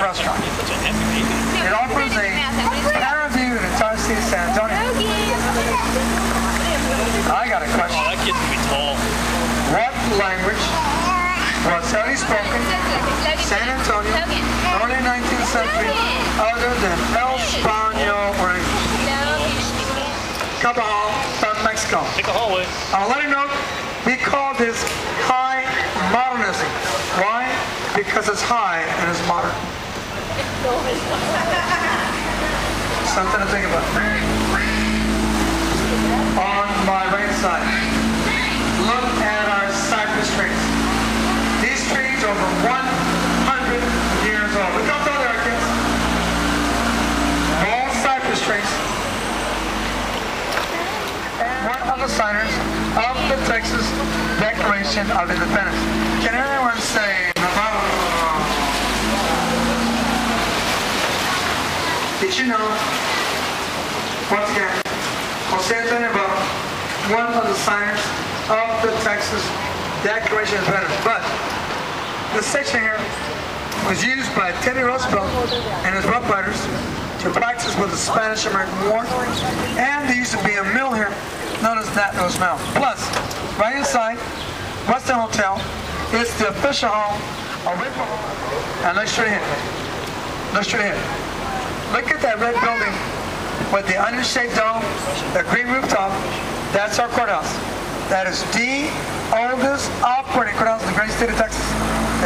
restaurant. It offers a panoramic view of the entire city of San Antonio. I got a question. Oh, that kid's gonna be tall. What language was heavily spoken in San Antonio early 19th century other than El Espanol or English? Cabal from Mexico. Take a hallway. Let it know, we call this high modernism. Why? Because it's high and it's modern. Something to think about. On my right side, look at our cypress trees. These trees are over 100 years old. Look how tall they are, kids. All cypress trees. And one of the signers of the Texas Declaration of Independence. Can everyone say, did you know, once again, Jose Antonio Barr, one of the signers of the Texas Declaration of Independence. But this section here was used by Teddy Roosevelt and his Rough Riders to practice with the Spanish-American War. And there used to be a mill here known as Nat Nose Mill. Plus, right inside, Western Hotel is the official home of Whipple. And look straight ahead. Look straight ahead. Look at that red building with the onion-shaped dome, the green rooftop. That's our courthouse. That is the oldest operating courthouse in the great state of Texas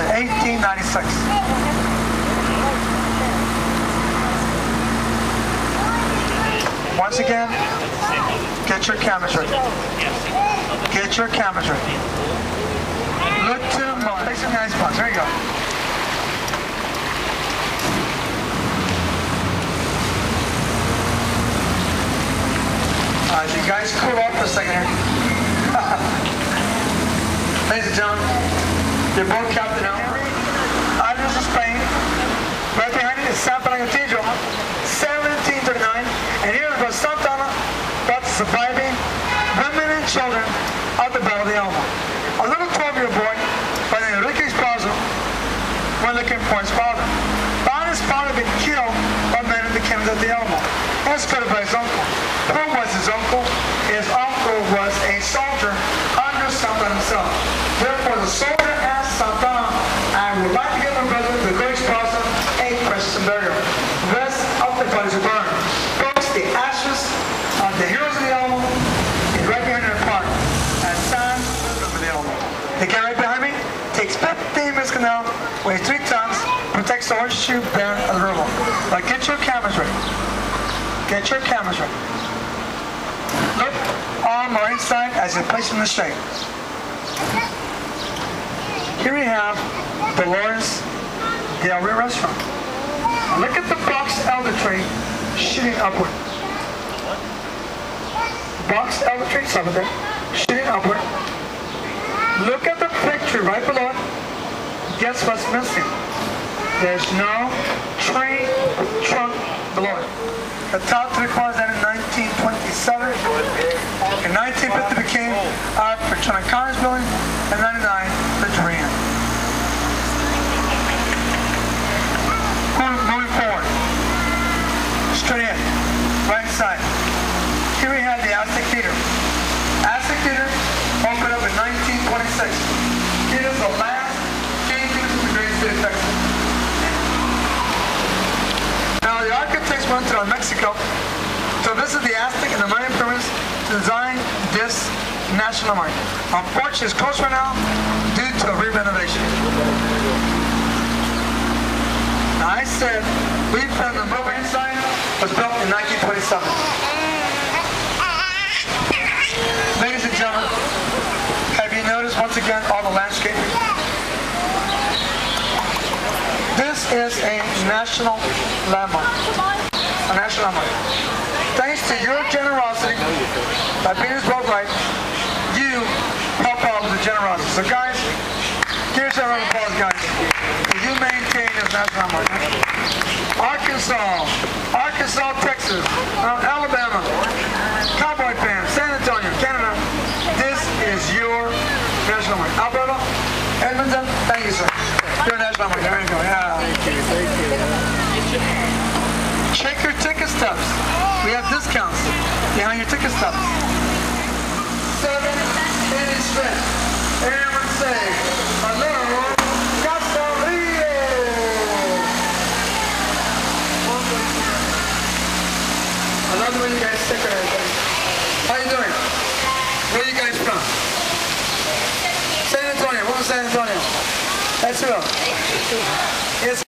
in 1896. Once again, get your cameras ready. Get your cameras ready. Look to the moon. Take some nice spots. There you go. You guys cool off for a second here. Ladies and gentlemen, you're both Captain L. Islands of Spain. Right behind it is San Fernando Cathedral, 1739. And here is Santana about the surviving women and children of the Battle of the Alamo. A little 12-year-old boy by the name of Enrique Esparza went looking for his father. Found his father had been killed by men in the kingdom of the Alamo. Escorted by his uncle. Who was his uncle? His uncle was a soldier under Santana himself. Therefore, the soldier asked Santana, I would like to give my brother, the great Esparza, a Christian burial. The rest of the bodies are burned. Folks, the ashes of the heroes of the Alamo is right behind their park at San Fernando de Alamo. The guy right behind me takes 15 minutes canal, weighs 3 tons, protects the horseshoe bend of the river. But get your cameras ready. Get your cameras ready. Look on the right side as you place in the shade. Here we have Dolores Del Rio Restaurant. Now look at the box elder tree shooting upward. Box elder tree, some of them, shooting upward. Look at the picture right below it. Guess what's missing? There's no tree trunk below it. The top 3 quarters that in 1927. In 1950 became our Patrona College building. In 99, the Duran. Moving forward. Straight in. Right side. Here we have the Aztec Theater. Aztec Theater opened up in 1926. It is the last king theater in the great state of Texas. Now the architects went to Mexico to visit the Aztec and the Mayan pyramids to design this national monument. Unfortunately, it's closed right now due to a re-renovation. Now I said we found the movie inside was built in 1927. Ladies and gentlemen, have you noticed once again all the landscaping? This is a national landmark. A national landmark. Thanks to your generosity, by being this boat right, you help out with the generosity. So guys, give yourself a round of applause, guys. You maintain this national landmark. Arkansas, Texas, Alabama, Cowboy fans, San Antonio, Canada. This is your national landmark. Alberta, Edmonton, thank you, sir. Your national landmark. There you go. Yeah. Thank you. steps. We have discounts behind your ticket stubs. 7 in strength. Everyone say, hello, Casalio. I love the way you guys stick and everything. How you doing? Where are you guys from? San Antonio. What was San Antonio? That's real. Yes.